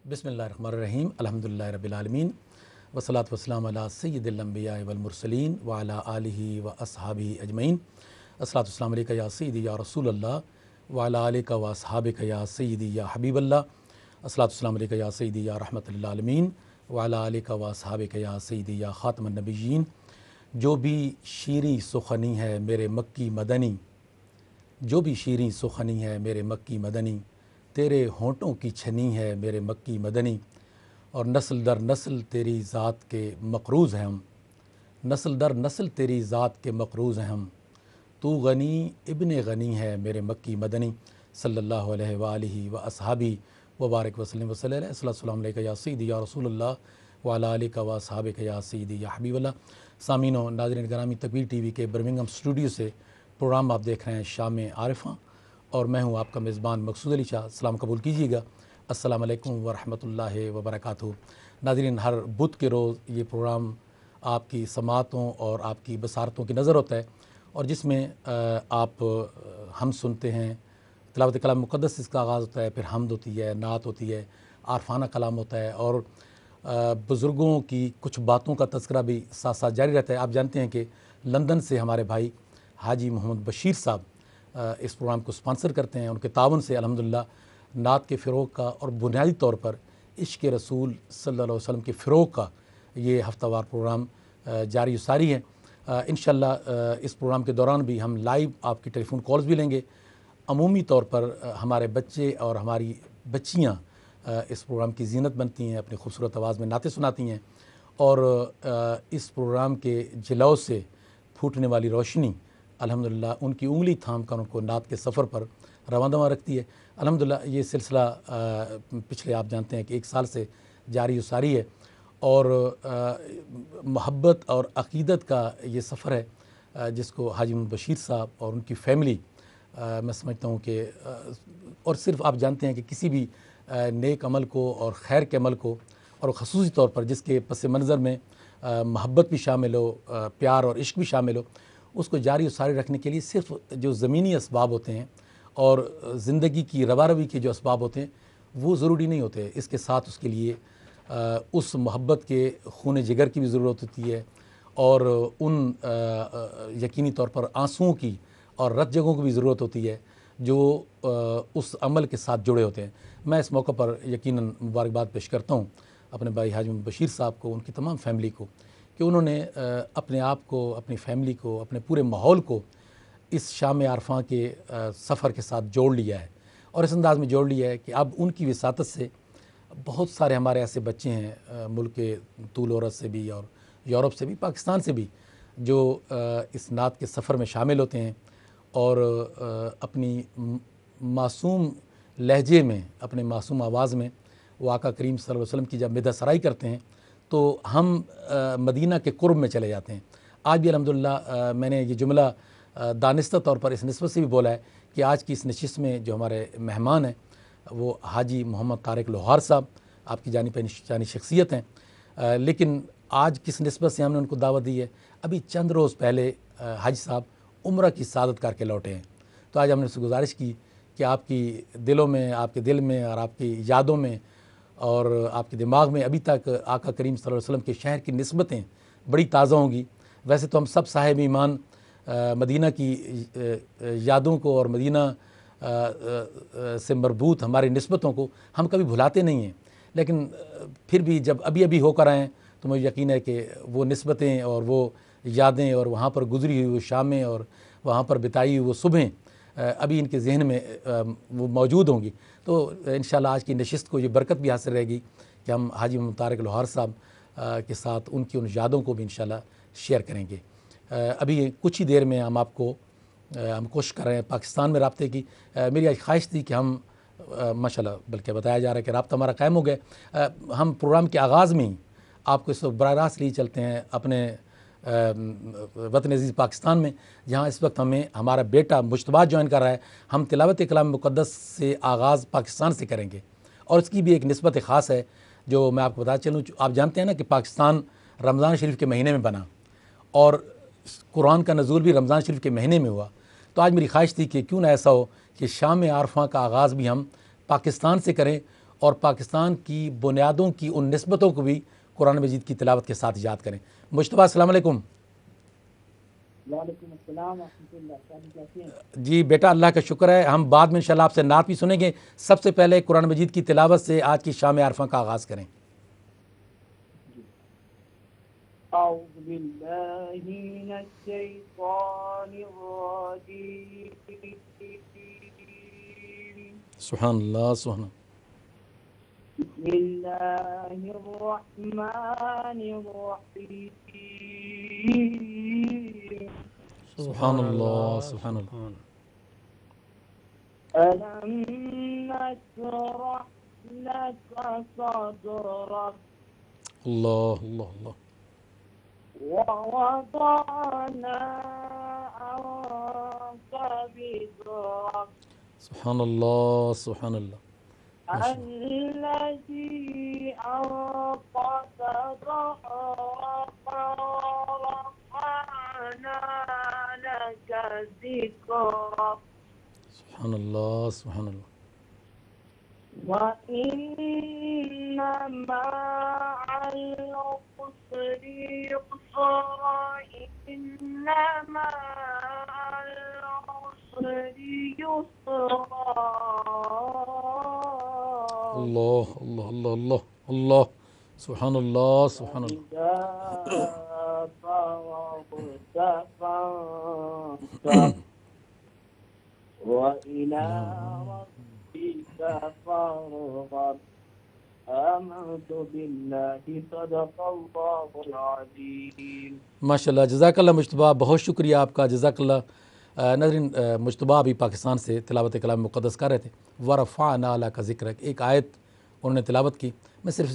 بسم اللہ الرحمن الرحیم الحمدللہ رب العالمین والصلاة والسلام علی سید الانبیاء والمرسلین وعلی آلہ واصحابہ اجمعین۔ الصلاة والسلام علیکہ یا سیدی یا رسول اللہ وعلی آلہ واصحابہ یا سیدی یا حبیب اللہ۔ الصلاة والسلام علیکہ یا سیدی یا رحمت للعالمین وعلی آلہ واصحابہ یا سیدی یا خاتم النبیین۔ جو بھی شیریں سخنی ہے میرے مکی مدنی، جو بھی شیریں سخنی ہے میرے مکی مدنی، تیرے ہونٹوں کی چھنی ہے میرے مکی مدنی، اور نسل در نسل تیری ذات کے مقروض ہیں ہم، نسل در نسل تیری ذات کے مقروض ہیں ہم، تو غنی ابن غنی ہے میرے مکی مدنی صلی اللہ علیہ وآلہ واصحابہ وبارک وسلم وصلی اللہ علیہ السلام علیکہ یا سیدی یا رسول اللہ وعلی آلہ واصحابہ یا سیدی یا حبیب اللہ۔ سامعین و ناظرین گرامی، تکبیر ٹی وی کے برمنگھم اسٹوڈیو سے پروگرام آپ دیکھ رہے ہیں شام عارفہ، اور میں ہوں آپ کا میزبان مقصود علی شاہ۔ سلام قبول کیجیے گا۔ السلام علیکم ورحمۃ اللہ وبرکاتہ۔ ناظرین، ہر بدھ کے روز یہ پروگرام آپ کی سماعتوں اور آپ کی بصارتوں کی نظر ہوتا ہے، اور جس میں آپ ہم سنتے ہیں، تلاوت کلام مقدس اس کا آغاز ہوتا ہے، پھر حمد ہوتی ہے، نعت ہوتی ہے، عارفانہ کلام ہوتا ہے، اور بزرگوں کی کچھ باتوں کا تذکرہ بھی ساتھ ساتھ جاری رہتا ہے۔ آپ جانتے ہیں کہ لندن سے ہمارے بھائی حاجی محمد بشیر صاحب اس پروگرام کو سپانسر کرتے ہیں۔ ان کے تعاون سے الحمدللہ نعت کے فروغ کا اور بنیادی طور پر عشق رسول صلی اللہ علیہ وسلم کے فروغ کا یہ ہفتہ وار پروگرام جاری و ساری ہے۔ انشاءاللہ اس پروگرام کے دوران بھی ہم لائیو آپ کی ٹیلی فون کالز بھی لیں گے۔ عمومی طور پر ہمارے بچے اور ہماری بچیاں اس پروگرام کی زینت بنتی ہیں، اپنی خوبصورت آواز میں نعتیں سناتی ہیں، اور اس پروگرام کے جلوہ سے پھوٹنے والی روشنی الحمدللہ ان کی انگلی تھام کر ان کو نعت کے سفر پر رواں دواں رکھتی ہے۔ الحمدللہ یہ سلسلہ پچھلے آپ جانتے ہیں کہ 1 سال سے جاری و ساری ہے، اور محبت اور عقیدت کا یہ سفر ہے جس کو حاجی محمد بشیر صاحب اور ان کی فیملی، میں سمجھتا ہوں کہ اور صرف آپ جانتے ہیں کہ کسی بھی نیک عمل کو اور خیر کے عمل کو، اور خصوصی طور پر جس کے پس منظر میں محبت بھی شامل ہو، پیار اور عشق بھی شامل ہو، اس کو جاری و ساری رکھنے کے لیے صرف جو زمینی اسباب ہوتے ہیں اور زندگی کی روا روی کے جو اسباب ہوتے ہیں وہ ضروری نہیں ہوتے۔ اس کے ساتھ اس کے لیے اس محبت کے خون جگر کی بھی ضرورت ہوتی ہے، اور ان یقینی طور پر آنسوؤں کی اور رت جگہوں کی بھی ضرورت ہوتی ہے جو اس عمل کے ساتھ جڑے ہوتے ہیں۔ میں اس موقع پر یقیناً مبارکباد پیش کرتا ہوں اپنے بھائی حاجی محمد بشیر صاحب کو، ان کی تمام فیملی کو، کہ انہوں نے اپنے آپ کو، اپنی فیملی کو، اپنے پورے ماحول کو اس شام عارفہ کے سفر کے ساتھ جوڑ لیا ہے، اور اس انداز میں جوڑ لیا ہے کہ اب ان کی وساطت سے بہت سارے ہمارے ایسے بچے ہیں ملک کے طول و عرض سے بھی، اور یورپ سے بھی، پاکستان سے بھی، جو اس نعت کے سفر میں شامل ہوتے ہیں، اور اپنی معصوم لہجے میں، اپنے معصوم آواز میں وہ آقا کریم صلی اللہ علیہ وسلم کی جب مدح سرائی کرتے ہیں تو ہم مدینہ کے قرب میں چلے جاتے ہیں۔ آج بھی الحمدللہ میں نے یہ جملہ دانستہ طور پر اس نسبت سے بھی بولا ہے کہ آج کی اس نشست میں جو ہمارے مہمان ہیں وہ حاجی محمد طارق لوہار صاحب آپ کی جانی پہچانی شخصیت ہیں، لیکن آج کس نسبت سے ہم نے ان کو دعوت دی ہے؟ ابھی چند روز پہلے حاجی صاحب عمرہ کی سعادت کر کے لوٹے ہیں، تو آج ہم نے اس سے گزارش کی کہ آپ کی دلوں میں، آپ کے دل میں اور آپ کی یادوں میں اور آپ کے دماغ میں ابھی تک آقا کریم صلی اللہ علیہ وسلم کے شہر کی نسبتیں بڑی تازہ ہوں گی۔ ویسے تو ہم سب صاحب ایمان مدینہ کی یادوں کو اور مدینہ سے مربوط ہماری نسبتوں کو ہم کبھی بھلاتے نہیں ہیں، لیکن پھر بھی جب ابھی ابھی ہو کر آئیں تو مجھے یقین ہے کہ وہ نسبتیں اور وہ یادیں اور وہاں پر گزری ہوئی وہ شامیں اور وہاں پر بتائی ہوئی وہ صبحیں ابھی ان کے ذہن میں وہ موجود ہوں گی۔ تو انشاءاللہ آج کی نشست کو یہ برکت بھی حاصل رہے گی کہ ہم حاجی محمد طارق لوہار صاحب کے ساتھ ان کی ان یادوں کو بھی انشاءاللہ شیئر کریں گے۔ ابھی کچھ ہی دیر میں ہم آپ کو ہم کوشش کر رہے ہیں پاکستان میں رابطے کی۔ میری آج خواہش تھی کہ ہم ماشاءاللہ بلکہ بتایا جا رہا ہے کہ رابطہ ہمارا قائم ہو گیا۔ ہم پروگرام کے آغاز میں ہی آپ کو اس وقت براہ راست لیے چلتے ہیں اپنے وطن عزیز پاکستان میں، جہاں اس وقت ہمیں ہمارا بیٹا مجتبیٰ جوائن کر رہا ہے۔ ہم تلاوت کلام مقدس سے آغاز پاکستان سے کریں گے، اور اس کی بھی ایک نسبت خاص ہے جو میں آپ کو بتا چلوں۔ آپ جانتے ہیں نا کہ پاکستان رمضان شریف کے مہینے میں بنا، اور قرآن کا نزول بھی رمضان شریف کے مہینے میں ہوا، تو آج میری خواہش تھی کہ کیوں نہ ایسا ہو کہ شام عارفہ کا آغاز بھی ہم پاکستان سے کریں، اور پاکستان کی بنیادوں کی ان نسبتوں کو بھی قرآن مجید کی تلاوت کے ساتھ یاد کریں۔ مجتبیٰ السلام علیکم۔ وعلیکم السلام ورحمۃ اللہ، کیسے ہیں؟ جی بیٹا اللہ کا شکر ہے، ہم بعد میں انشاءاللہ آپ سے نعت بھی سنیں گے، سب سے پہلے قرآن مجید کی تلاوت سے آج کی شام عرفہ کا آغاز کریں۔ اعوذ باللہ من الشیطان الرجیم، سبحان اللہ سبحان اللہ۔ بسم اللہ الرحمن الرحیم، سبحان اللہ سبحان اللہ۔ ألم نشرح لك صدرك اللہ اللہ اللہ۔ ووضعنا عنك وزرك سبحان اللہ سبحان اللہ۔ الذي أنقض ظهرك ورفعنا لك ذكرك سبحان اللہ سبحان اللہ۔ وإن مع العسر يسرا إن مع العسر يسرا اللہ اللہ اللہ اللہ اللہ۔ سبحان اللہ سبحان اللہ۔ إذا فرغت فانصب وإلى ربك فارغب آمنت بالله صدق الله العظيم۔ ماشاء اللہ، جزاک اللہ مجتبیٰ، بہت شکریہ آپ کا، جزاک اللہ۔ ناظرین، مجتبیٰ ابھی پاکستان سے تلاوت کلام مقدس کر رہے تھے، وَرَفَعْنَا لَكَ ذِكْرَكَ، ایک آیت انہوں نے تلاوت کی۔ میں صرف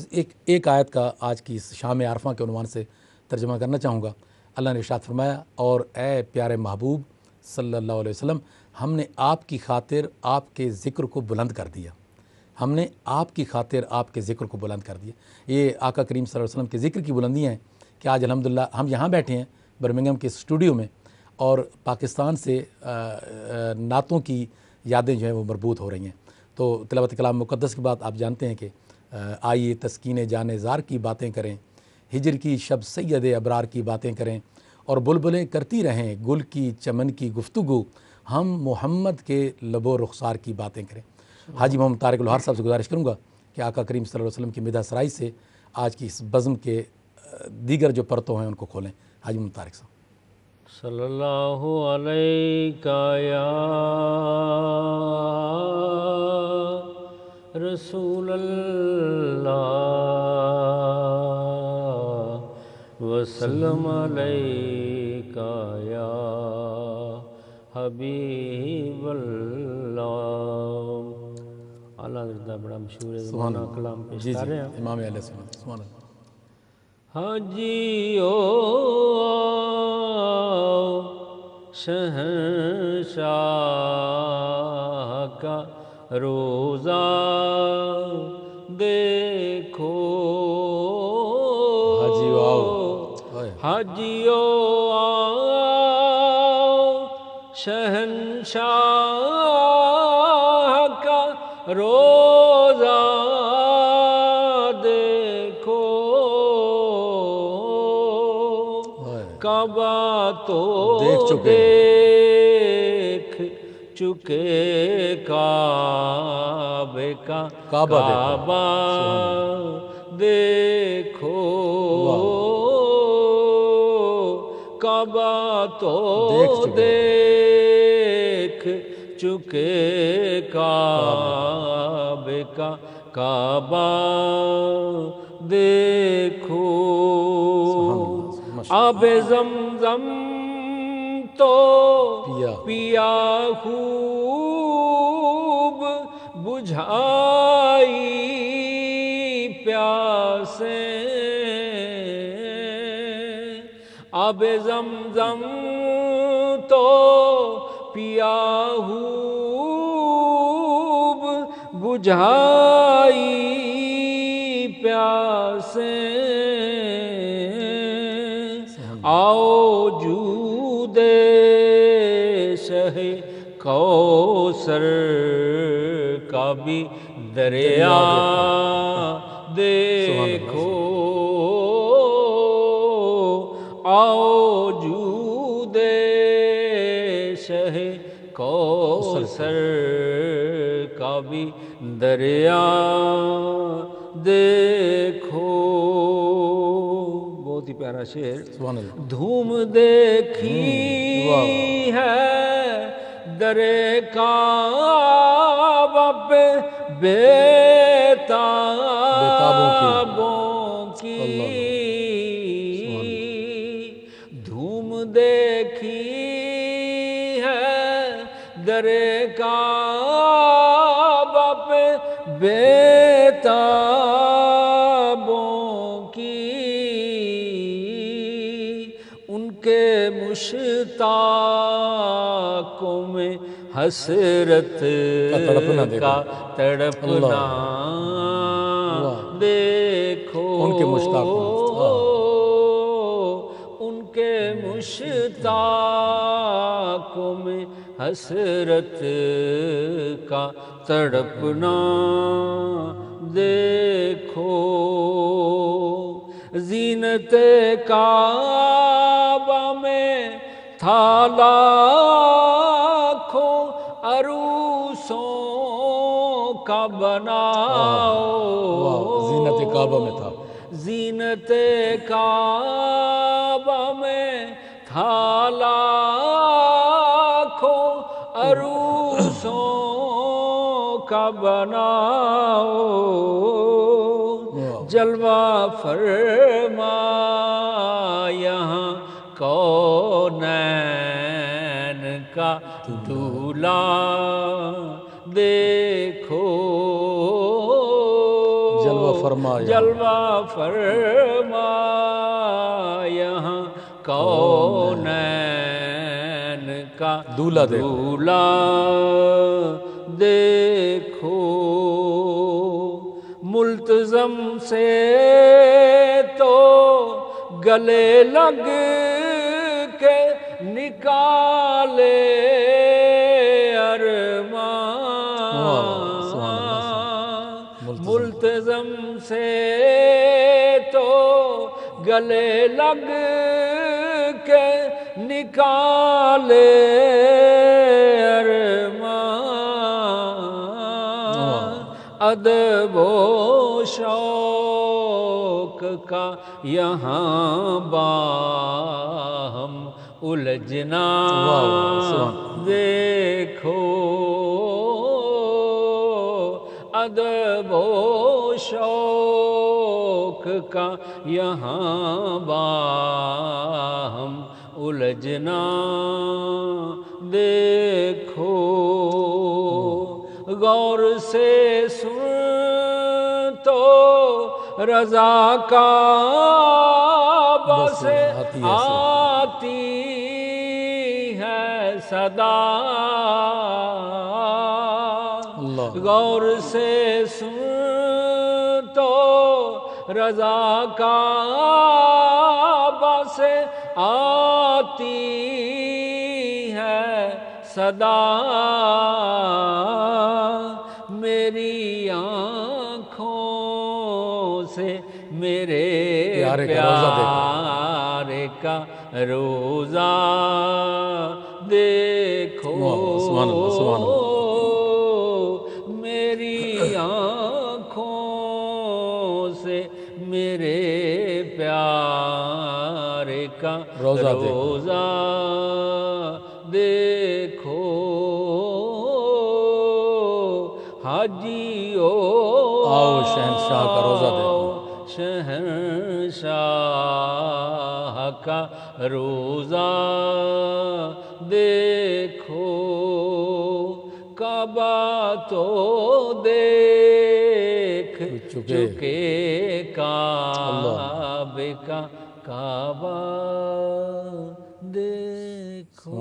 ایک آیت کا آج کی اس شام عرفہ کے عنوان سے ترجمہ کرنا چاہوں گا۔ اللہ نے ارشاد فرمایا، اور اے پیارے محبوب صلی اللہ علیہ وسلم، ہم نے آپ کی خاطر آپ کے ذکر کو بلند کر دیا، ہم نے آپ کی خاطر آپ کے ذکر کو بلند کر دیا۔ یہ آقا کریم صلی اللہ علیہ وسلم کے ذکر کی بلندیاں ہیں کہ آج الحمدللہ ہم یہاں بیٹھے ہیں برمنگھم کے اسٹوڈیو میں، اور پاکستان سے نعتوں کی یادیں جو ہیں وہ مربوط ہو رہی ہیں۔ تو تلاوت کلام مقدس کے بعد آپ جانتے ہیں کہ آئیے تسکین جان زار کی باتیں کریں، ہجر کی شب سید ابرار کی باتیں کریں، اور بلبلیں کرتی رہیں گل کی چمن کی گفتگو، ہم محمد کے لب و رخسار کی باتیں کریں۔ حاجی محمد طارق الوہار صاحب سے گزارش کروں گا کہ آقا کریم صلی اللہ علیہ وسلم کی مدح سرائی سے آج کی اس بزم کے دیگر جو پرتوں ہیں ان کو کھولیں۔ حاجی محمد طارق صاحب۔ صلی اللہ علیہ یا رسول اللہ وسلم علیہ یا حبیب اللہ۔ اعلیٰ حضرت بڑا مشہور ہے، زمانہ کلام پیش کر رہے ہیں امام اہل سنت، سبحان اللہ۔ حاجیو شہنشاہ کا روزہ دیکھو، حاجیو آؤ، حاجیو آؤ شہنشاہ کا روزہ دیکھو، کعبہ تو دیکھ چکے کعبے کا کعبہ دیکھو، کعبہ تو دیکھ چکے کعبے کا کعبہ دیکھو، آب زمزم تو پیا خوب بجھائی پیاسیں، آب زمزم تو پیا خوب بجھائی پیاسیں، آؤ جود شہ کوثر کا بھی دریا دیکھو آؤ جود شہ کوثر کا بھی دریا دیکھو. بہت ہی پیارا شعر. سبحان اللہ. دھوم دیکھی ہے در کعبہ پہ بیتابوں کی. دھوم دیکھی ہے در کعبہ پہ بیتابوں کی. ان کے مشتاقوں میں حسرت کا تڑپنا دیکھو. ان کے مشتاقوں ان کے مشتاقوں میں حسرت کا تڑپنا دیکھو. زینت کعبہ میں تھا لاکھوں عروسوں کا بناؤ. زینت کعبہ میں تھا. زینت کعبہ میں تھا لاکھوں عروسوں کا بناؤ. جلوہ فرما یہاں کونین کا دولہا دیکھو. جلوہ فرما یہاں کونین کا دولہا دیکھو. ملتزم سے تو گلے لگ کے نکالے ارمان. ملتزم سے تو گلے لگ کے نکالے ارمان. ادب و شوق کا یہاں باہم الجھنا دیکھو. ادب و شوق کا یہاں باہم الجھنا دیکھو. غور سے سن تو رضا کعبہ سے آتی ہے صدا. غور سے سن تو رضا کعبہ سے آتی ہے صدا. میری آنکھوں سے میرے پیارے کا روزہ دیکھو. میری آنکھوں سے میرے پیارے کا روزہ دیکھو. حاجیو آؤ شہنشاہ کا روزہ دیکھو. شہنشاہ کا روزہ دیکھو. کعبہ تو دیکھ چکے کعبے کا کعبہ دیکھو.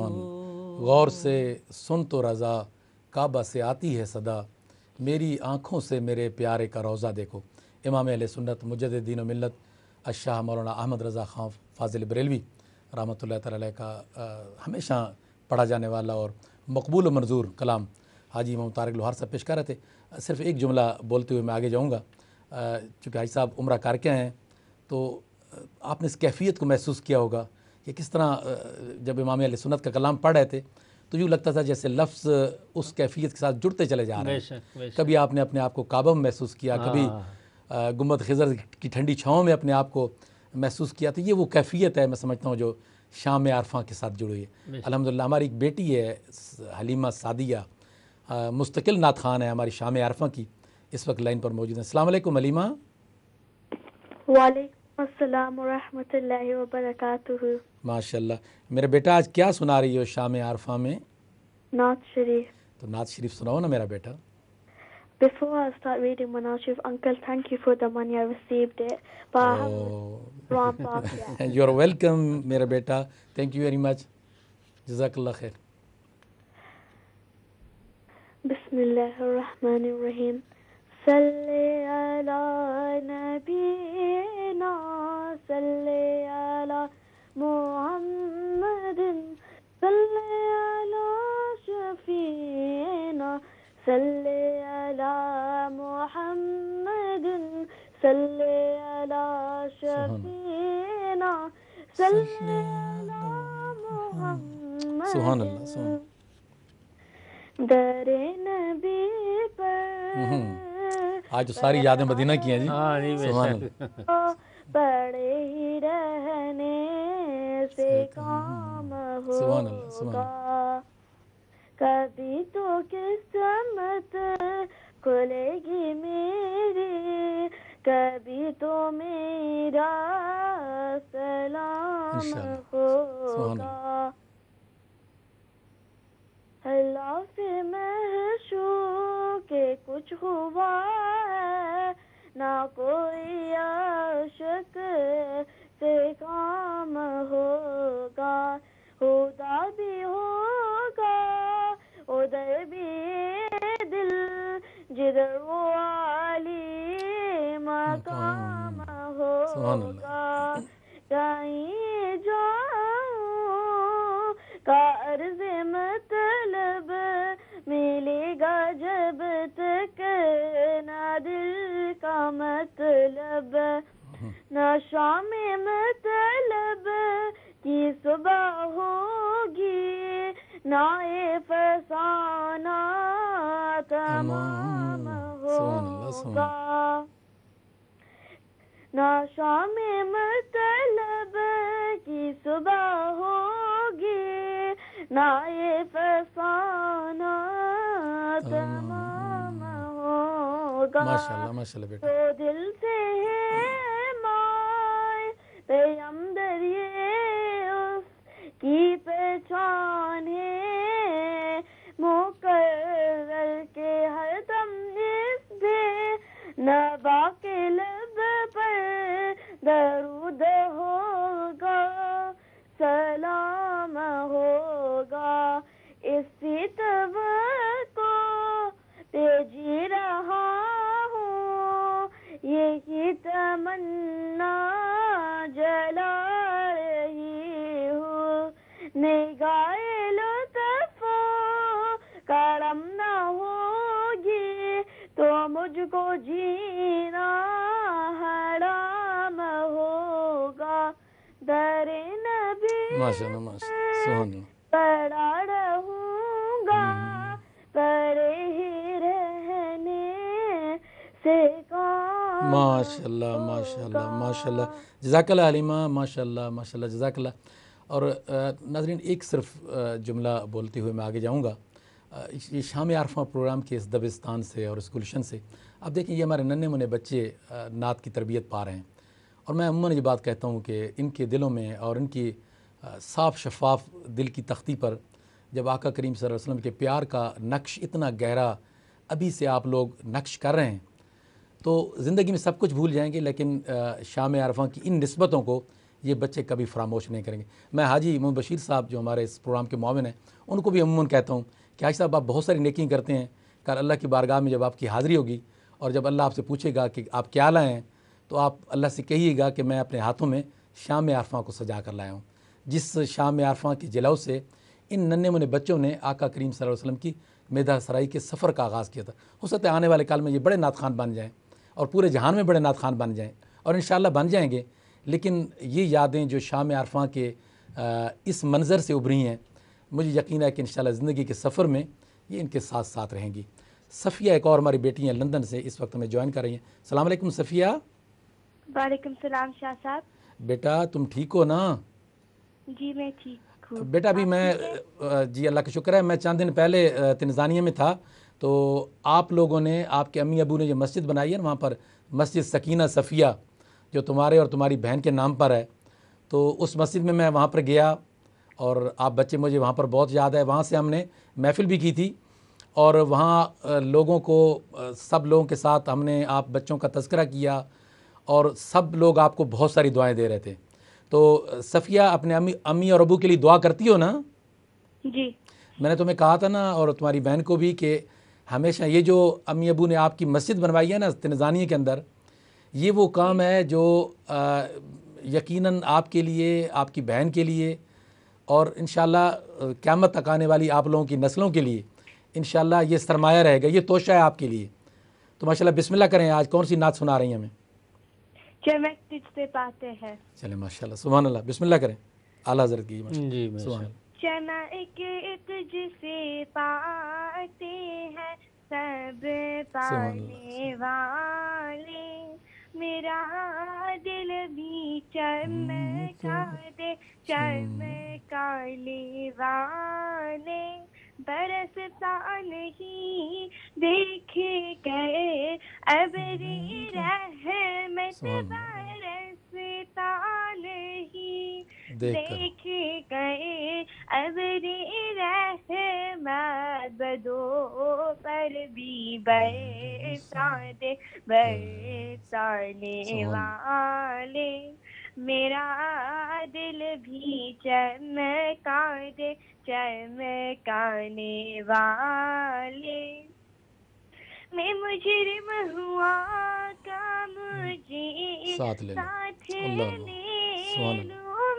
غور سے سن تو رضا کعبہ سے آتی ہے صدا. میری آنکھوں سے میرے پیارے کا روزہ دیکھو. امام اہل سنت مجدد دین و ملت الشاہ مولانا احمد رضا خان فاضل بریلوی رحمۃ اللہ تعالی علیہ کا ہمیشہ پڑھا جانے والا اور مقبول و منظور کلام حاجی امام طارق لوہار صاحب پیش کر رہے تھے. صرف ایک جملہ بولتے ہوئے میں آگے جاؤں گا. چونکہ حاجی صاحب عمرہ کر کے ہیں تو آپ نے اس کیفیت کو محسوس کیا ہوگا کہ کس طرح جب امام علیہ سنت کا کلام پڑھ رہے تھے تو یوں لگتا تھا جیسے لفظ اس کیفیت کے ساتھ جڑتے چلے جا رہے ہیں. کبھی آپ نے اپنے آپ کو کعبہ میں محسوس کیا, کبھی گنبد خضر کی ٹھنڈی چھاؤں میں اپنے آپ کو محسوس کیا. تو یہ وہ کیفیت ہے میں سمجھتا ہوں جو شام عرفہ کے ساتھ جڑی ہے. الحمدللہ ہماری ایک بیٹی ہے حلیمہ سعدیہ, مستقل نعت خوان ہے ہماری شام عرفہ کی, اس وقت لائن پر موجود ہیں. السلام علیکم حلیمہ. وعلیکم السلام ورحمۃ اللہ وبرکاتہ. ماشاء اللہ. میرا بیٹا آج کیا سنا رہی ہو شام عرفہ میں؟ نعت شریف. تو نعت شریف سناؤ نا میرا بیٹا. Before I start reading my Naat Sharif, Uncle, thank you for the money. I received it, but I haven't Quran Park yet. You are welcome میرا بیٹا. Thank you very much. جزاک اللہ خیر. بسم اللہ الرحمن الرحیم. صلی علی نبینا صلی علی محمد صلی علی شفیعنا صلی علی محمد صلی علی شفیعنا صلی علی محمد. سبحان اللہ. سبحان در نبی پر آج تو ساری یادیں مدینہ کی ہیں جی. سبحان اللہ. پڑے ہی رہنے سے کام ہوگا, کبھی تو قسمت کھلے گی میری, کبھی تو میرا سلام ہوگا. اللہ سے محشور کے کچھ ہوا ہے, نہ کوئی عاشق سے کام ہوگا. خدا بھی ہوگا ادھر بھی دل جدھر وہ عالی مقام ہوگا. کہیں جاؤں کا عرض مطلب ملے گا جب تک نہ دل کا مطلب, نہ شام مطلب کی صبح ہوگی, نہ فسانہ تمام ہوگا. نہ شام مطلب کی صبح ہوگی, نہ فسانہ تمام ہوگا. ماشاءاللہ ماشاءاللہ بیٹا. تو دل سے ہے مائے پیغمبر یہ اس کی پہچان ہے, مقرر کے ہر دم اس بے نوا کے لب پر درود ہوگا, سلام ہوگا. اسی توقع پہ جی رہا ہوں, یہی تمنا جلا رہی ہوں. نگاہ لطف کرم نہ ہوگی تو مجھ کو جینا حرام ہوگا. در نبی ماشاءاللہ ماشاءاللہ. سبحان اللہ. پڑا رہوں گا, پڑے ہی رہنے سے کام. ماشاءاللہ ماشاءاللہ ماشاءاللہ. جزاک اللہ حلیمہ. ماشاءاللہ ماشاءاللہ. جزاک اللہ. اور ناظرین ایک صرف جملہ بولتے ہوئے میں آگے جاؤں گا. یہ شام عرفہ پروگرام کے اس دبستان سے اور اس گلشن سے آپ دیکھیں یہ ہمارے ننھے منھے بچے نعت کی تربیت پا رہے ہیں. اور میں عموماً یہ بات کہتا ہوں کہ ان کے دلوں میں اور ان کی صاف شفاف دل کی تختی پر جب آقا کریم صلی اللہ علیہ وسلم کے پیار کا نقش اتنا گہرا ابھی سے آپ لوگ نقش کر رہے ہیں تو زندگی میں سب کچھ بھول جائیں گے, لیکن شام عرفہ کی ان نسبتوں کو یہ بچے کبھی فراموش نہیں کریں گے. میں حاجی محمد بشیر صاحب جو ہمارے اس پروگرام کے معاون ہیں ان کو بھی عموماً کہتا ہوں کہ حاجی صاحب آپ بہت ساری نیکیاں کرتے ہیں, کل اللہ کی بارگاہ میں جب آپ کی حاضری ہوگی اور جب اللہ آپ سے پوچھے گا کہ آپ کیا لائے ہیں تو آپ اللہ سے کہیے گا کہ میں اپنے ہاتھوں میں شام عرفہ کو سجا کر لایا ہوں. جس شام عرفہ کے جلو سے ان ننھے منھے بچوں نے آقا کریم صلی اللہ علیہ وسلم کی میدہ سرائی کے سفر کا آغاز کیا تھا. ہو سکتا ہے آنے والے کال میں یہ بڑے نعت خوان بن جائیں اور پورے جہان میں بڑے نعت خوان بن جائیں, اور انشاءاللہ بن جائیں گے. لیکن یہ یادیں جو شام عرفاں کے اس منظر سے ابھری ہیں, مجھے یقین ہے کہ انشاءاللہ زندگی کے سفر میں یہ ان کے ساتھ ساتھ رہیں گی. صفیہ ایک اور ہماری بیٹی ہیں لندن سے, اس وقت ہمیں جوائن کر رہی ہیں. السلام علیکم صفیہ. وعلیکم السلام شاہ صاحب. بیٹا تم ٹھیک ہو نا؟ جی میں ٹھیک ہوں. بیٹا ابھی میں جی اللہ کا شکر ہے, میں چند دن پہلے تنزانیہ میں تھا, تو آپ لوگوں نے, آپ کے امی ابو نے جو مسجد بنائی ہے نا وہاں پر, مسجد سکینہ صفیہ جو تمہارے اور تمہاری بہن کے نام پر ہے, تو اس مسجد میں وہاں پر گیا, اور آپ بچے مجھے وہاں پر بہت یاد ہے. وہاں سے ہم نے محفل بھی کی تھی, اور وہاں لوگوں کو, سب لوگوں کے ساتھ ہم نے آپ بچوں کا تذکرہ کیا, اور سب لوگ آپ کو بہت ساری دعائیں دے رہے تھے. تو صفیہ اپنے امی اور ابو کے لیے دعا کرتی ہو نا؟ جی. میں نے تمہیں کہا تھا نا, اور تمہاری بہن کو بھی, کہ ہمیشہ یہ جو امی ابو نے آپ کی مسجد بنوائی ہے نا تنزانیہ کے اندر, یہ وہ کام ہے جو یقیناً آپ کے لیے, آپ کی بہن کے لیے, اور انشاءاللہ قیامت تک آنے والی آپ لوگوں کی نسلوں کے لیے انشاءاللہ یہ سرمایہ رہے گا, یہ توشہ ہے آپ کے لیے. تو ماشاءاللہ بسم اللہ کریں. آج کون سی نعت سنا رہی ہیں ہمیں؟ چمک تجھ سے پاتے ہیں. چلیں ماشاءاللہ, سبحان اللہ, بسم اللہ کریں. اعلیٰ حضرت کی جی سبحان اللہ. چمک تجھ سے پاتے ہیں سب پانے والے, میرا دل بھی چمکا دے چمکانے والے, برستا نہیں دیکھے گئے ابری رحمت, برستا نہیں دیکھے گئے ابری رحمت, بدو پر بھی برسا دے برسانے والے, میرا دل بھی چمکا دے چمکانے والے. میں مجرم ہوا کا مجھے ساتھ لے لوں,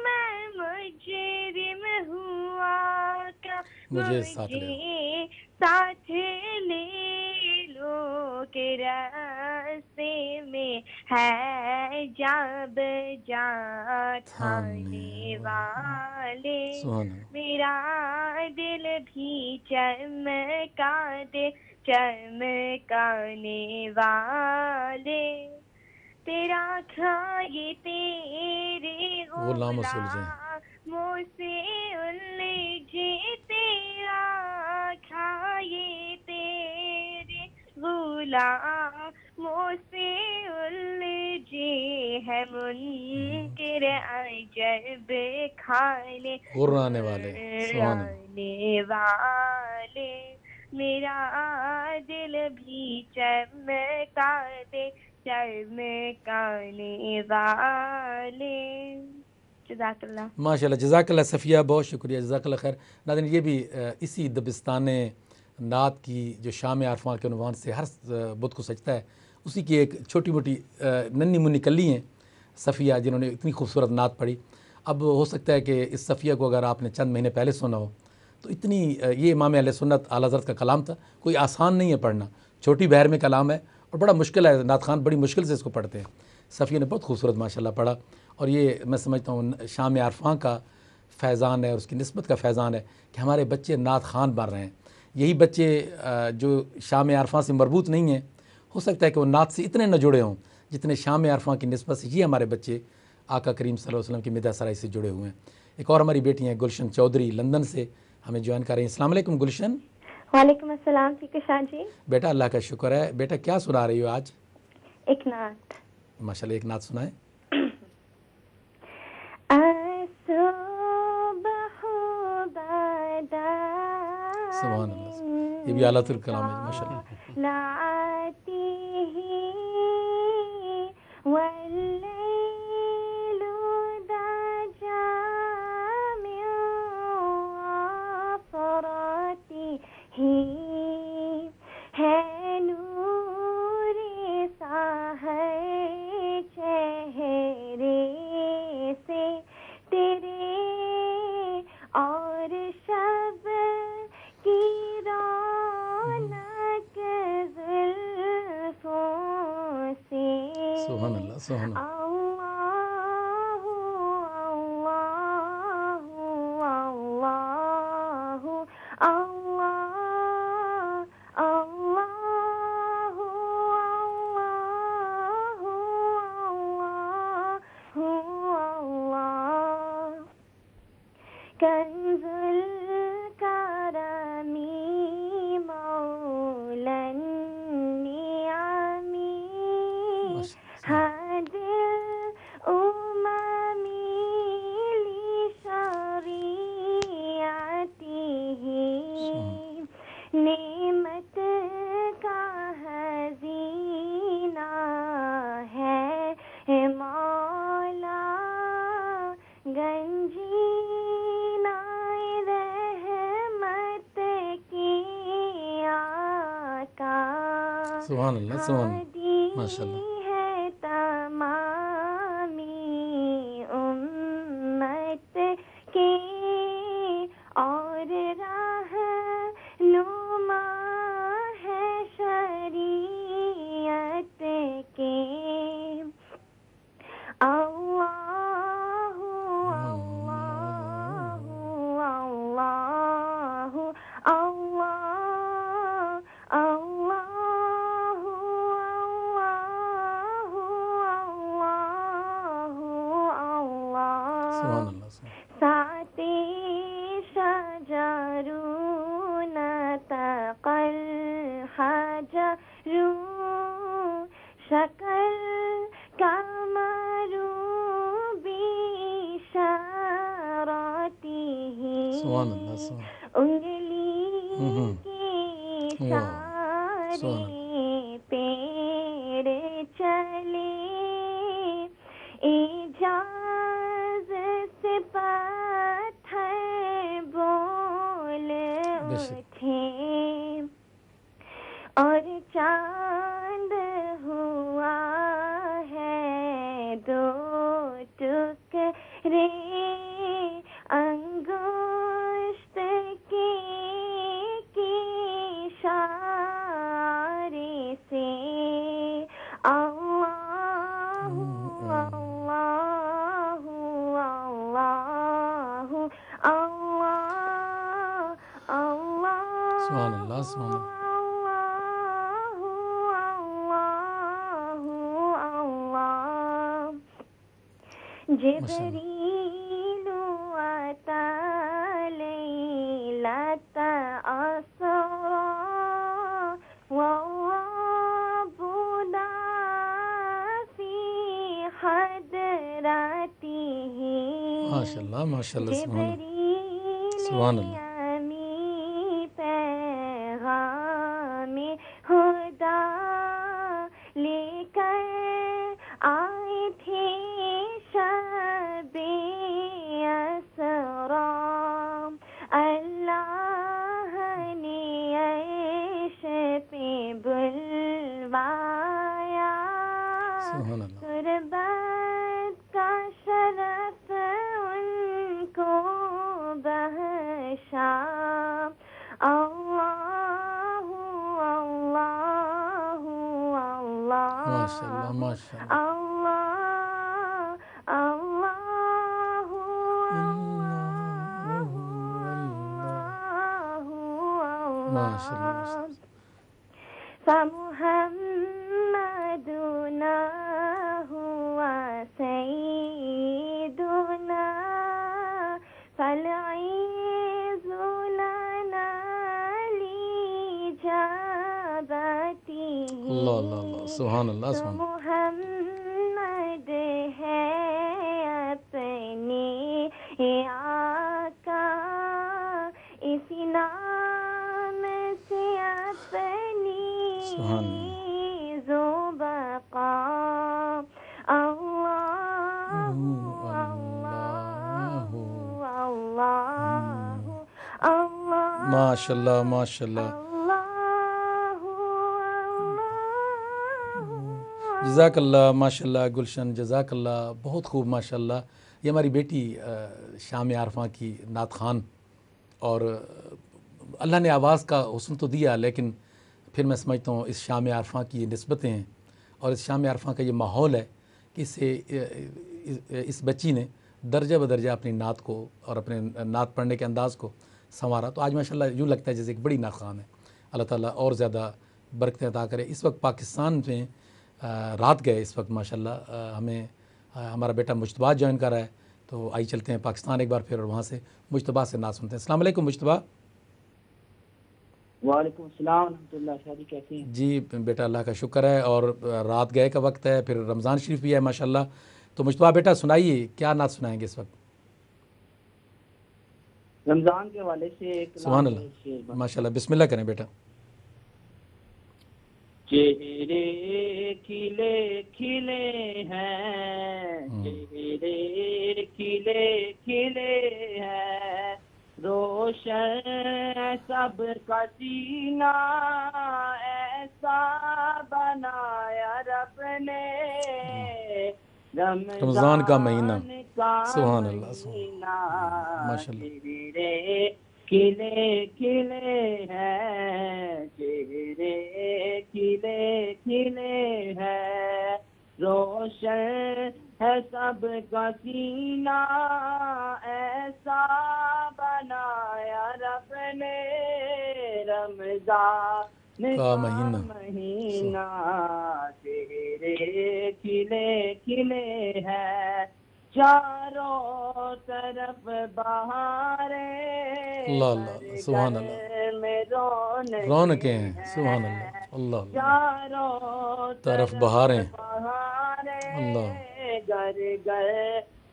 میں مجرم ہوا کا مجھے ساتھ لے لو, کہ راستے میں ہے جب جا کھانے والے, میرا دل بھی چمکا دے چمکانے والے, تیرا کھائے تیرے غلاموں سے الجھے, تیرا کھائے تیرے غلاموں سے الجھے ہے منکر عجب کھانے غرانے والے, میرا دل بھی چمکا دے چمکانے والے. جزاک اللہ. ماشاءاللہ, جزاک اللہ صفیہ, بہت شکریہ, جزاک اللہ خیر. ناظرین یہ بھی اسی دبستان نعت کی جو شام عرفاں کے عنوان سے ہر بت کو سجتا ہے, اسی کی ایک چھوٹی موٹی ننھی منی کلی ہیں صفیہ, جنہوں نے اتنی خوبصورت نعت پڑھی. اب ہو سکتا ہے کہ اس صفیہ کو اگر آپ نے چند مہینے پہلے سنا ہو تو اتنی, یہ امام اہل سنت اعلیٰ حضرت کا کلام تھا, کوئی آسان نہیں ہے پڑھنا, چھوٹی بحر میں کلام ہے اور بڑا مشکل ہے, نعت خوان بڑی مشکل سے اس کو پڑھتے ہیں. صفیہ نے بہت خوبصورت ماشاءاللہ پڑھا, اور یہ میں سمجھتا ہوں شام عرفاں کا فیضان ہے, اور اس کی نسبت کا فیضان ہے کہ ہمارے بچے نعت خوان بن رہے ہیں. یہی بچے جو شام عرفاں سے مربوط نہیں ہیں, ہو سکتا ہے کہ وہ نعت سے اتنے نہ جڑے ہوں جتنے شام عرفاں کی نسبت سے یہ ہمارے بچے آقا کریم صلی اللہ علیہ وسلم کی مدح سرائی سے جڑے ہوئے ہیں. ایک اور ہماری بیٹی ہیں گلشن چودھری لندن سے, ہمیں جوائن کر رہی ہیں. السلام علیکم گلشن. وعلیکم السلام. ٹھیک ہے شاہ جی. بیٹا اللہ کا شکر ہے. بیٹا کیا سنا رہی ہو آج؟ ایک نعت. ماشاءاللہ, ایک نعت سنائیں. سبحان اللہ, یہ بھی اعلیٰ الکلام ہے ماشاءاللہ. سبحان اللہ سبحان اللہ کنز الکرم مولا النعم هادي الأمم لشريعته نعمت کا خزینہ ہے مولا گنجینہ رحمت کی آقا سبحان اللہ سبحان اللہ ماشاء اللہ ہے تمامی امت کی اور راہ نما ہے شریعت کے اللہ اللہ اللہ اللہ اللہ سبحان اللہ ساتی شجرون تقل حجر شکل کمرو بشارته سبحان اللہ سبحان انگلی کی واہ، سارے پیڑ چلے اجاز سے پتھر بول بے شک۔ اٹھے اور چاند ہوا ہے دو ٹکڑے انگشت کی اشارے سے اللہ اللہ اللہ اللہ اللہ سبحان اللہ سبحان اللہ جبریل أتى ليلة أسرى وربنا في حضرته ماشاء اللہ ماشاء اللہ سبحان اللہ جبریل سبحان اللہ یمی پیغام خدا لے کر آئی تھی شب اسرا اللہ نے عرش پہ بلوایا سبحان اللہ قربت کا شرف ان کو بخشا اللہ اللہ اللہ ماشاء اللہ ماشاء اللہ اللہ ماشاء اللہ فمحمدنا هو سيدنا فالعز لنا لإجابته اللہ اللہ اللہ سبحان اللہ تو سبحان اللہ محمد ہے اپنے آقا اسی نام سے اپنی سبحان زو بقا اللہ اللہ اللہ اللہ ماشاء اللہ ماشاء اللہ جزاک اللہ ماشاء اللہ گلشن جزاک اللہ بہت خوب ماشاء اللہ یہ ہماری بیٹی شام عارفہ کی نعت خوان اور اللہ نے آواز کا حسن تو دیا لیکن پھر میں سمجھتا ہوں اس شام عارفہ کی یہ نسبتیں ہیں اور اس شام عرفہ کا یہ ماحول ہے کہ اس بچی نے درجہ بدرجہ اپنی نعت کو اور اپنے نعت پڑھنے کے انداز کو سنوارا. تو آج ماشاءاللہ یوں لگتا ہے جیسے ایک بڑی نعت خوان ہے. اللہ تعالیٰ اور زیادہ برکتیں عطا کرے. اس وقت پاکستان میں رات گئے اس وقت ماشاءاللہ ہمیں ہمارا بیٹا مجتبیٰ جوائن کر رہا ہے. تو آئی چلتے ہیں پاکستان ایک بار پھر اور وہاں سے مجتبیٰ سے نعت سنتے ہیں. السلام علیکم مجتبیٰ. وعلیکم السلام ورحمۃ اللہ. شادی کیسی ہیں؟ جی بیٹا اللہ کا شکر ہے, اور رات گئے کا وقت ہے, پھر رمضان شریف بھی ہے ماشاءاللہ. تو مجتبیٰ بیٹا سنائیے, کیا نعت سنائیں گے اس وقت؟ رمضان کے حوالے سے ایک سبحان اللہ, ماشاءاللہ, بسم اللہ کریں بیٹا. چہرے کھلے کھلے ہیں, چہرے کھلے کھلے ہیں, روشن سب کا سینہ ایسا بنایا رب نے, رمضان کا مہینہ. سبحان اللہ, ماشاءاللہ. چہرے کھلے کھلے ہیں, چہرے کھلے کھلے ہیں, روشن ہے سب کا سینہ ایسا بنایا رب نے, رمضان کا مہینہ چہرے کھلے کھلے ہیں, چاروں طرف بہاریں, اللہ اللہ, سبحان اللہ, میں رونقیں ہیں. سبحان اللہ, اللہ چاروں طرف بہاریں, اللہ, گھر گھر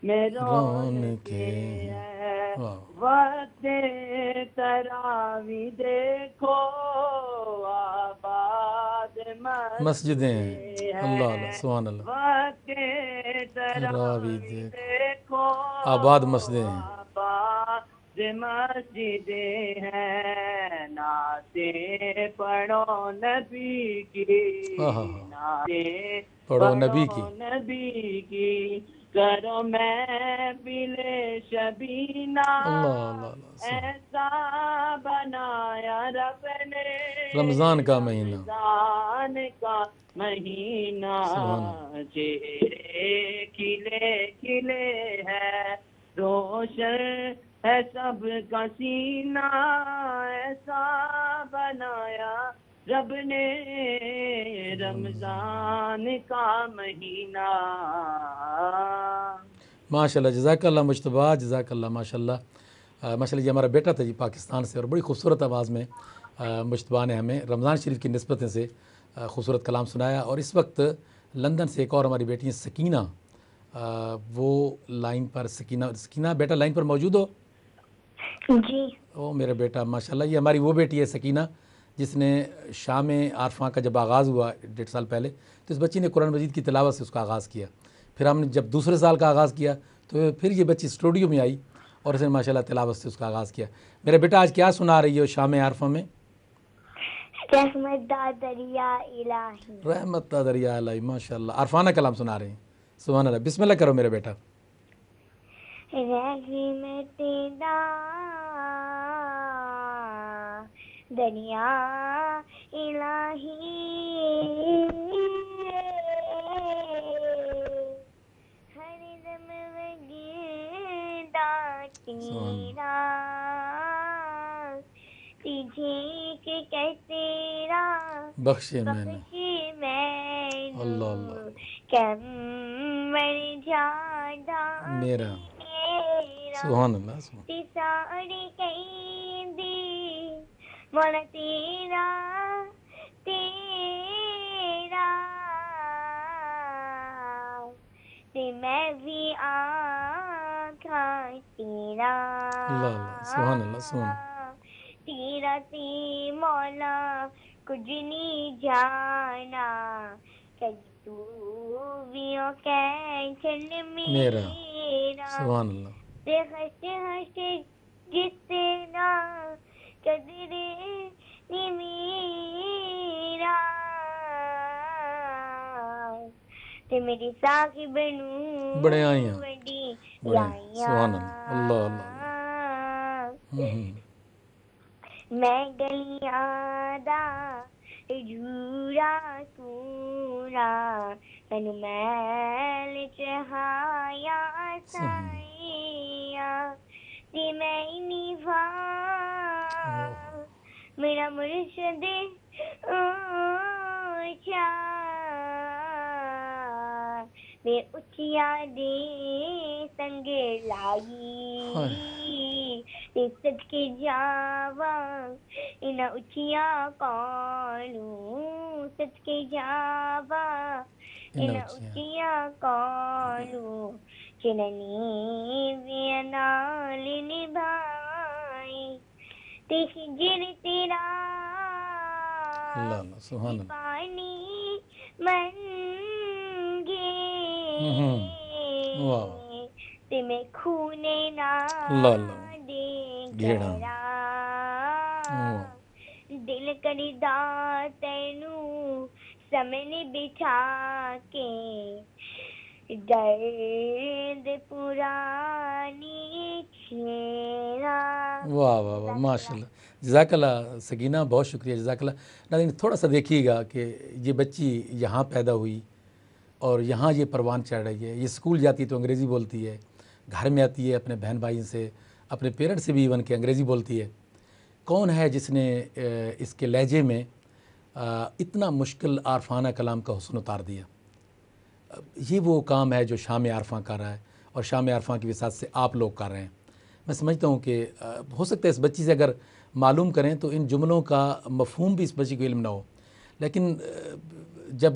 میں رونقیں ہیں, وقت تراوی دیکھو آباد مسجدیں ہیں. اللہ اللہ, سبحان اللہ, وقت تراوی دیکھو آباد مسجدیں ہیں. آباد مسجدیں ہیں, نعتیں پڑھو نبی کی, نعتیں پڑھو نبی کی, نبی کی, کرو میں بلے شبینہ, ایسا بنایا رب نے, رمضان کا مہینہ, رمضان کا مہینہ, چہرے کھلے کھلے ہے, روشن ہے سب کا سینہ ایسا بنایا رب نے, رمضان کا مہینہ. ماشاءاللہ, جزاک اللہ مجتبیٰ, جزاک اللہ, ماشاءاللہ. ماشاءاللہ یہ ہمارا بیٹا تھا جی پاکستان سے, اور بڑی خوبصورت آواز میں مجتبیٰ نے ہمیں رمضان شریف کی نسبت سے خوبصورت کلام سنایا. اور اس وقت لندن سے ایک اور ہماری بیٹی ہیں سکینہ, وہ لائن پر. سکینہ بیٹا لائن پر موجود ہو؟ جی. او میرا بیٹا, ماشاءاللہ, یہ ہماری وہ بیٹی ہے سکینہ جس نے شام عرفہ کا جب آغاز ہوا 1.5 سال پہلے, تو اس بچی نے قرآن مجید کی تلاوت سے اس کا آغاز کیا. پھر ہم نے جب دوسرے سال کا آغاز کیا تو پھر یہ بچی اسٹوڈیو میں آئی اور اس نے ماشاءاللہ تلاوت سے اس کا آغاز کیا. میرے بیٹا آج کیا سنا رہی ہو شام عرفہ میں؟ رحمت دا دریا الہی. رحمت دا دریا الہی, ماشاءاللہ, عرفانہ کلام سنا رہے ہیں. سبحان اللہ, بسم اللہ کرو میرے بیٹا. رحمت دا دریا الہی, ہر دم وگیدا تیرا, تجھے کہ تیرا بخشے میں نے, اللہ اللہ, کم مر جادا میرا, سبحان اللہ, ساری کہیں دی مولا تیرا تیرا, تے میں بھی آنکھاں تیرا, اللہ, سبحان اللہ, سبحان, تیرا تی مولا کچھ نہیں جانا, کہ تو بھی ہو کیسن میرا, سبحان اللہ, ہنستے ہنستے جتنا قدرے نی میرا, تے میری ساکی بنوں بڑے آئیاں, بڑی سبحان اللہ, اللہ, میں گلیاں دا جھورا سونا تینو محل چہایا سائیا تے میں نبھا میرا مرشد اونچا میں اچیا دے سنگ لائی تے صدقے جاواں انہاں اچیا کالوں صدقے جاواں انہاں اچیا کالوں جننی ویاں نال نبھائی تے ہجر تیرا سبحان اللہ پانی منگے تے میں خونے نہ دے گھرا دل کردا تینو سامنے بٹھا کے درد پرانی چھیڑا. واہ واہ واہ ماشاء اللہ، جزاک اللہ سکینہ، بہت شکریہ، جزاک اللہ. ناظرین تھوڑا سا دیکھیے گا کہ یہ بچی یہاں پیدا ہوئی اور یہاں یہ پروان چڑھ رہی ہے، یہ اسکول جاتی ہے تو انگریزی بولتی ہے، گھر میں آتی ہے اپنے بہن بھائی سے، اپنے پیرنٹ سے بھی ایون کہ انگریزی بولتی ہے. کون ہے جس نے اس کے لہجے میں اتنا مشکل عارفانہ کلام کا حسن اتار دیا؟ یہ وہ کام ہے جو شام عارفاں کر رہا ہے اور شام عارفاں کی وسعت سے آپ لوگ کر رہے ہیں. میں سمجھتا ہوں کہ ہو سکتا ہے اس بچی سے اگر معلوم کریں تو ان جملوں کا مفہوم بھی اس بچی کو علم نہ ہو، لیکن جب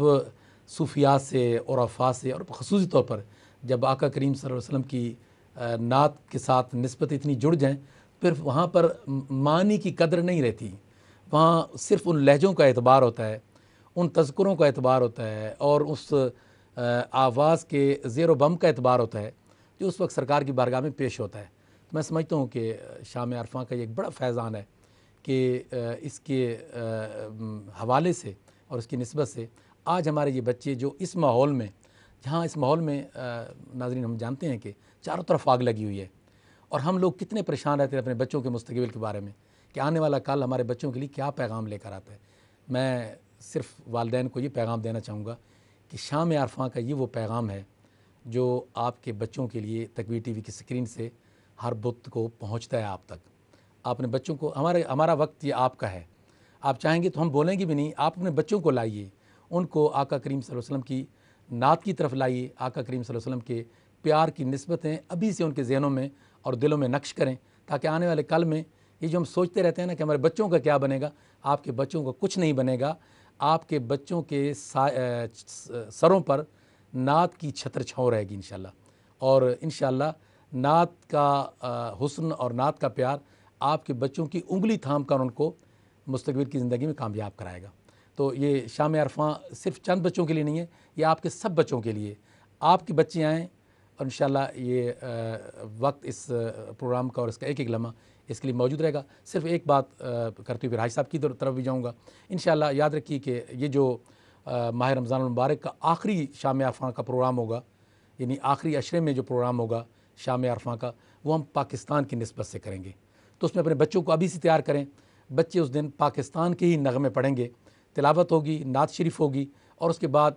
صوفیات سے، عرفاء سے، اور خصوصی طور پر جب آقا کریم صلی اللہ علیہ وسلم کی نعت کے ساتھ نسبت اتنی جڑ جائیں، پھر وہاں پر معنی کی قدر نہیں رہتی، وہاں صرف ان لہجوں کا اعتبار ہوتا ہے، ان تذکروں کا اعتبار ہوتا ہے، اور اس آواز کے زیر و بم کا اعتبار ہوتا ہے جو اس وقت سرکار کی بارگاہ میں پیش ہوتا ہے. تو میں سمجھتا ہوں کہ شام عارفاں کا یہ ایک بڑا فیضان ہے کہ اس کے حوالے سے اور اس کی نسبت سے آج ہمارے یہ بچے جو اس ماحول میں، جہاں اس ماحول میں ناظرین ہم جانتے ہیں کہ چاروں طرف آگ لگی ہوئی ہے، اور ہم لوگ کتنے پریشان رہتے ہیں اپنے بچوں کے مستقبل کے بارے میں کہ آنے والا کل ہمارے بچوں کے لیے کیا پیغام لے کر آتا ہے. میں صرف والدین کو یہ پیغام دینا چاہوں گا کہ شام عارفاں کا یہ وہ پیغام ہے جو آپ کے بچوں کے لیے تکویر ٹی وی کی سکرین سے ہر بدھ کو پہنچتا ہے آپ تک. آپ نے بچوں کو، ہمارا وقت یہ آپ کا ہے، آپ چاہیں گے تو ہم بولیں گے بھی نہیں، آپ اپنے بچوں کو لائیے، ان کو آقا کریم صلی اللہ علیہ وسلم کی نعت کی طرف لائیے، آقا کریم صلی اللہ علیہ وسلم کے پیار کی نسبتیں ابھی سے ان کے ذہنوں میں اور دلوں میں نقش کریں، تاکہ آنے والے کل میں یہ جو ہم سوچتے رہتے ہیں نا کہ ہمارے بچوں کا کیا بنے گا، آپ کے بچوں کا کچھ نہیں بنے گا. آپ کے بچوں کے سروں پر نعت کی چھتر چھاؤں رہے گی انشاءاللہ، اور انشاءاللہ نعت کا حسن اور نعت کا پیار آپ کے بچوں کی انگلی تھام کر ان کو مستقبل کی زندگی میں کامیاب کرائے گا. تو یہ شام عارفاں صرف چند بچوں کے لیے نہیں ہے، یہ آپ کے سب بچوں کے لیے. آپ کے بچے آئیں اور انشاءاللہ یہ وقت اس پروگرام کا اور اس کا ایک ایک لمحہ اس کے لیے موجود رہے گا. صرف ایک بات کرتے ہوئے حاج صاحب کی طرف بھی جاؤں گا. انشاءاللہ یاد رکھیے کہ یہ جو ماہ رمضان المبارک کا آخری شام عارفاں کا پروگرام ہوگا، یعنی آخری عشرے میں جو پروگرام ہوگا شام عارفاں کا، وہ ہم پاکستان کی نسبت سے کریں گے. تو اس میں اپنے بچوں کو ابھی سے تیار کریں. بچے اس دن پاکستان کے ہی نغمے پڑھیں گے، تلاوت ہوگی، نعت شریف ہوگی، اور اس کے بعد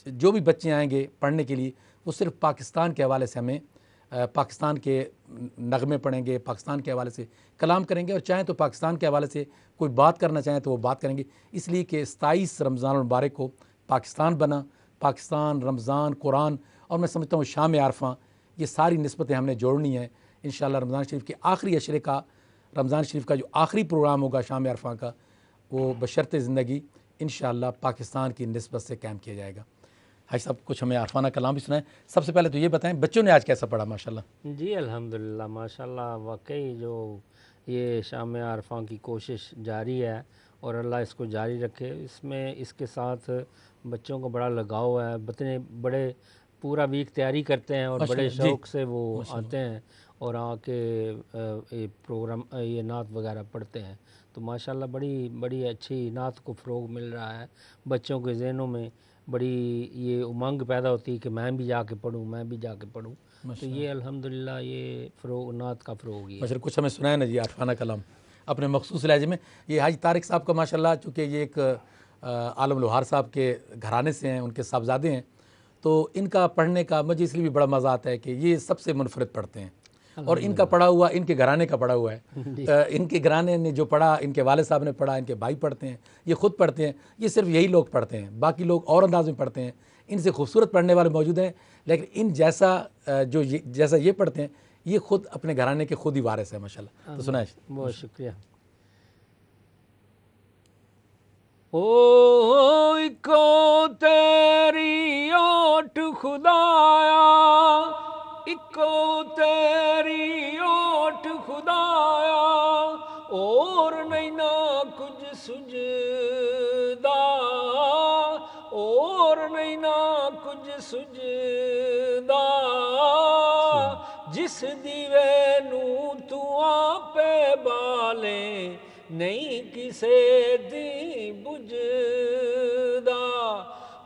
جو بھی بچے آئیں گے پڑھنے کے لیے وہ صرف پاکستان کے حوالے سے ہمیں پاکستان کے نغمے پڑھیں گے، پاکستان کے حوالے سے کلام کریں گے، اور چاہیں تو پاکستان کے حوالے سے کوئی بات کرنا چاہیں تو وہ بات کریں گے. اس لیے کہ 27 رمضان المبارک کو پاکستان بنا، پاکستان، رمضان، قرآن، اور میں سمجھتا ہوں شام عارفاں، یہ ساری نسبتیں ہم نے جوڑنی ہیں. انشاءاللہ رمضان شریف کے آخری عشرے کا، رمضان شریف کا جو آخری پروگرام ہوگا شام عارفاں کا، وہ بشرط زندگی انشاءاللہ پاکستان کی نسبت سے قائم کیا جائے گا. حاج صاحب کچھ ہمیں عارفانہ کلام بھی سنائیں. سب سے پہلے تو یہ بتائیں بچوں نے آج کیسا پڑھا؟ ماشاءاللہ. جی الحمدللہ ماشاءاللہ، واقعی جو یہ شام عارفاں کی کوشش جاری ہے اور اللہ اس کو جاری رکھے. اس میں اس کے ساتھ بچوں کو بڑا لگاؤ ہے، بڑے پورا ویک تیاری کرتے ہیں اور بڑے شوق سے وہ آتے ہیں اور آ کے پروگرام یہ نعت وغیرہ پڑھتے ہیں. تو ماشاءاللہ بڑی اچھی نعت کو فروغ مل رہا ہے. بچوں کے ذہنوں میں بڑی یہ امنگ پیدا ہوتی ہے کہ میں بھی جا کے پڑھوں. تو یہ الحمدللہ یہ فروغ نعت کا فروغ ہی ہے. کچھ ہمیں سنائیں نا جی عارفانہ کلام اپنے مخصوص لہجے میں. یہ حاج طارق صاحب کا ماشاءاللہ چونکہ یہ ایک عالم لوہار صاحب کے گھرانے سے ہیں، ان کے صاحبزادے ہیں، تو ان کا پڑھنے کا مجھے اس لیے بھی بڑا مزہ آتا ہے کہ یہ سب سے منفرد پڑھتے ہیں، اور ان کا پڑھا ہوا ان کے گھرانے کا پڑھا ہوا ہے، ان کے گھرانے نے جو پڑھا، ان کے والد صاحب نے پڑھا، ان کے بھائی پڑھتے ہیں، یہ خود پڑھتے ہیں، یہ صرف یہی لوگ پڑھتے ہیں، باقی لوگ اور انداز میں پڑھتے ہیں، ان سے خوبصورت پڑھنے والے موجود ہیں، لیکن ان جیسا جیسا یہ پڑھتے ہیں یہ خود اپنے گھرانے کے خود ہی وارث ہے ماشاءاللہ۔ تو سنائیں۔ بہت شکریہ۔ او اکو تیری اوٹ خدایا، اکو تیری اوٹ خدایا، اور نہیں نہ کچھ سجدا، اور نہیں نہ کچھ سجدا، جس دیوے نو تو آپے بالے نہیں کسے دی بجدا،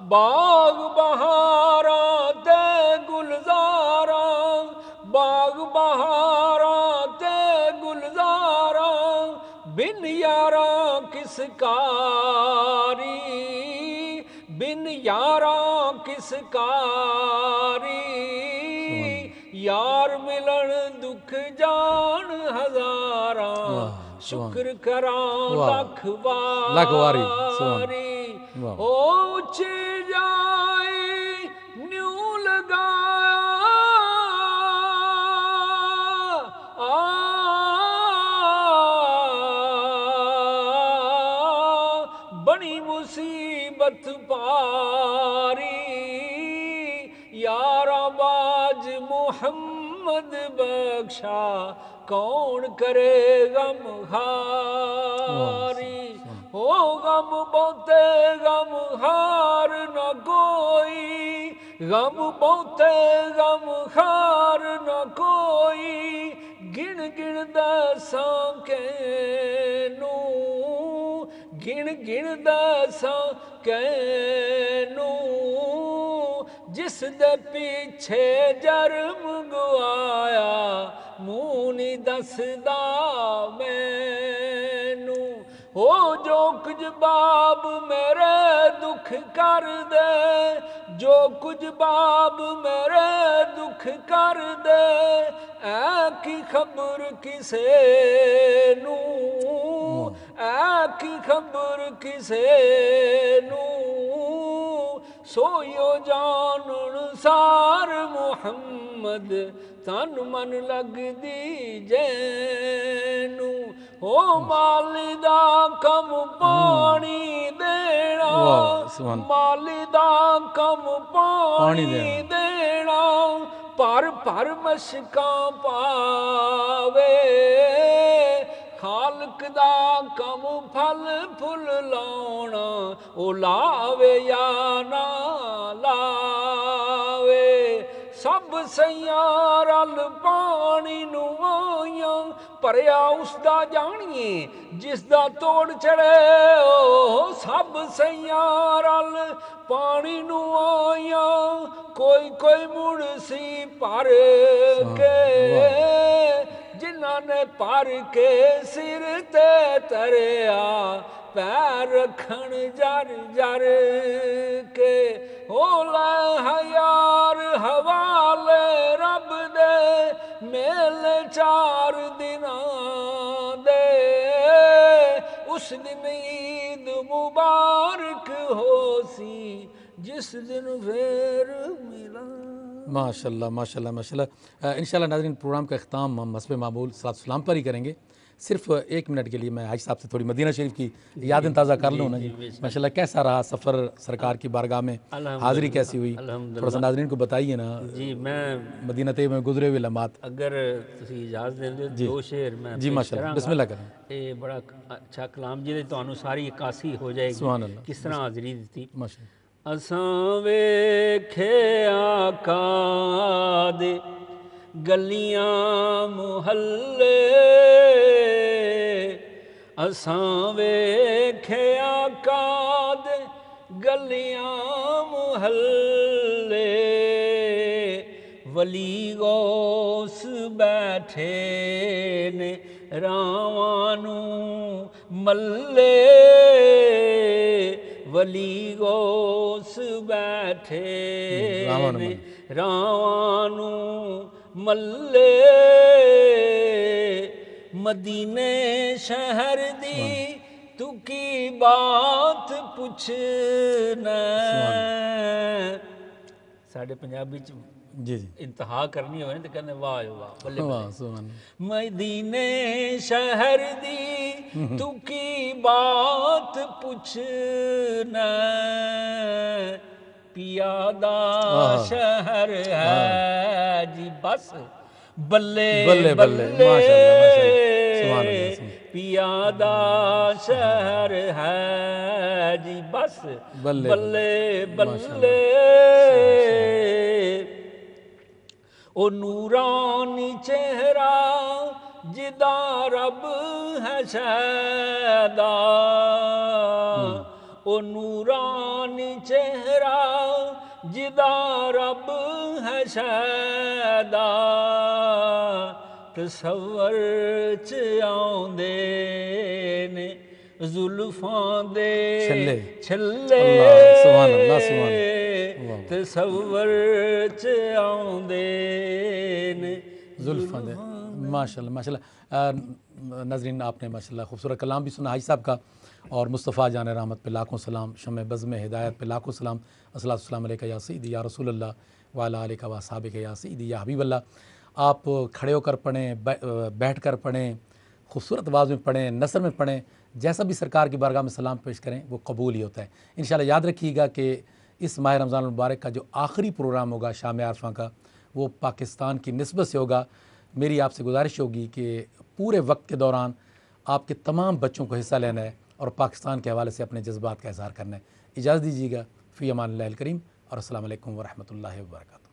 باغ بہاراں تے گلزاراں، باغ بہاراں تے گلزاراں، بن یاراں کس کاری، بن یاراں کس کاری، یار ملن دکھ جان ہزاراں، شکر کراں لکھ واری، او اچھی جائی نیو لگایا، بڑی مصیبت پاری، یارا باج محمد بخشا، کون کرے غم ہاری، ہو غم بہتے غم ہار نہ کوئی، غم بہتے غم ہار نہ کوئی، گن گن دساں کینوں، گن گن دساں کینوں، جس دے پیچھے جرم گوایا، منہ نہیں دسدا مینوں، او جو کچھ باب میرے دکھ کر دے، جو کچھ باب میرے دکھ کر دے، اے کی خبر کسے نوں، اے کی خبر کسے نوں، سویو جانن سار محمد، تن من لگ دی جینوں، او مالی دا کم پانی دینا، مالی دا کم پانی دینا، پر پر مشکاں پاوے، خالق دا کم پھل پھل لاؤنا، او لاوے یا نہ لاوے، سب سیاں رل پانی نو آیاں، پریا اس دا جانیے جس دا توڑ چڑھے، او سب سیاں رل پانی نو آیاں، کوئی کوئی مڑ سی پر کے، جنہاں نے پر کے سر تے تریا، پیر رکھن جر جر کے، او لے یار حوالے رب دے، میلے 4 دناں دے، اس دن عید مبارک ہو سی، جس دن پھر ملا۔ ماشاءاللہ ماشاءاللہ ماشاءاللہ۔ انشاءاللہ ناظرین پروگرام کا اختتام ہم حسب معمول صلاۃ السلام پر ہی کریں گے۔ صرف 1 منٹ کے لیے میں حاج صاحب سے تھوڑی مدینہ شریف کی یادیں تازہ کر لوں نا جی۔ ماشاءاللہ کیسا رہا سفر سرکار کی بارگاہ میں، حاضری کیسی ہوئی، تھوڑا سا ناظرین کو بتائیے نا۔ جی میں مدینہ طیبہ میں گزرے ہوئے لمحات۔ اگر تسی اجازت دیں 2 شعر میں جی ماشاءاللہ بسم اللہ کریں۔ یہ بڑا اچھا کلام جی تانوں ساری عکاسی ہو جائے گی سبحان اللہ، کس طرح حاضری دیتی۔ ماشاءاللہ۔ اساں ویکھے آقا دے گلیاں محلے، اساں ویکھے آقا دے گلیاں محلے، ولی غوث بیٹھے نے راواں نوں ملے، ولی غوث بیٹھے نے راوانو ملے مدینے شہر دی تو کی بات پوچھنا ساڑھے پنجابی جی جی انتہا کرنی ہوئے تو کہنے واہ واہ بلے واہ سبحان مدینے شہر دی تو کی بات پوچھنا پیادہ شہر ہے جی بس بلے بلے بلے ماشاءاللہ پیادہ شہر ہے جی بس بلے بلے بلے او نورانی چہرہ جدا رب ہے شیدا او نورانی چہرہ جدا رب ہے شیدا تصور چ آوندے نے زلفاں دے چھلے سبحان اللہ سبحان اللہ تصور چ آوندے نے زلفاں دے ماشاءاللہ ماشاءاللہ ناظرین آپ نے ماشاءاللہ خوبصورت کلام بھی سنا حاجی صاحب کا اور مصطفیٰ جان رحمت پہ لاکھوں سلام شمع بزم ہدایت پہ لاکھوں سلام السلام علیکہ یا سیدی یا رسول اللہ وعلیٰ آلہ و اصحابہ یا سیدی یا حبیب اللہ آپ کھڑے ہو کر پڑھیں بیٹھ کر پڑھیں خوبصورت آواز میں پڑھیں نثر میں پڑھیں جیسا بھی سرکار کی بارگاہ میں سلام پیش کریں وہ قبول ہی ہوتا ہے انشاءاللہ یاد رکھیے گا کہ اس ماہ رمضان المبارک کا جو آخری پروگرام ہوگا شام عرفہ کا وہ پاکستان کی نسبت سے ہوگا میری آپ سے گزارش ہوگی کہ پورے وقت کے دوران آپ کے تمام بچوں کو حصہ لینا ہے اور پاکستان کے حوالے سے اپنے جذبات کا اظہار کرنا ہے اجازت دیجیے گا فی امان اللہ الکریم اور السلام علیکم ورحمۃ اللہ وبرکاتہ